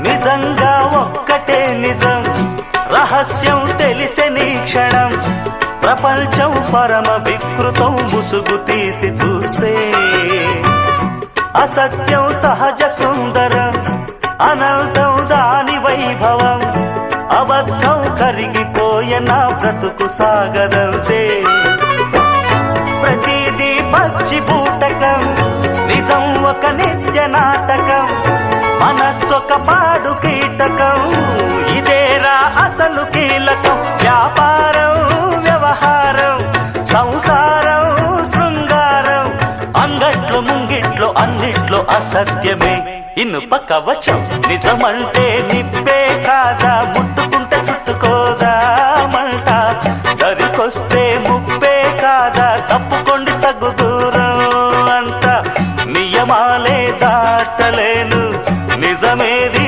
నిజంగా ఒక్కటే నిజం, రహస్యం తెలిసెని క్షణం, ప్రపంచం పరమ వికృతం ముసుగు తీసి చూస్తే. అసత్యం సహజ సుందరం, అనంతం దాని వైభవం, అబద్ధం కరిగిపోయే నా బ్రతుకు సాగరంతే. ప్రతిదీ పచ్చి బూటకం, నిజం ఒక నిత్య నాటకం, మనస్సొక పాడు కీటకం, ఇదేరా అసలు కీలకం. వ్యాపారం వ్యవహారం సంసారం శృంగారం, అంగట్లో ముంగిట్లో అన్నిట్లో అసత్యమే. ఇనుప కవచం నిజమంటే నిప్పే కాదా.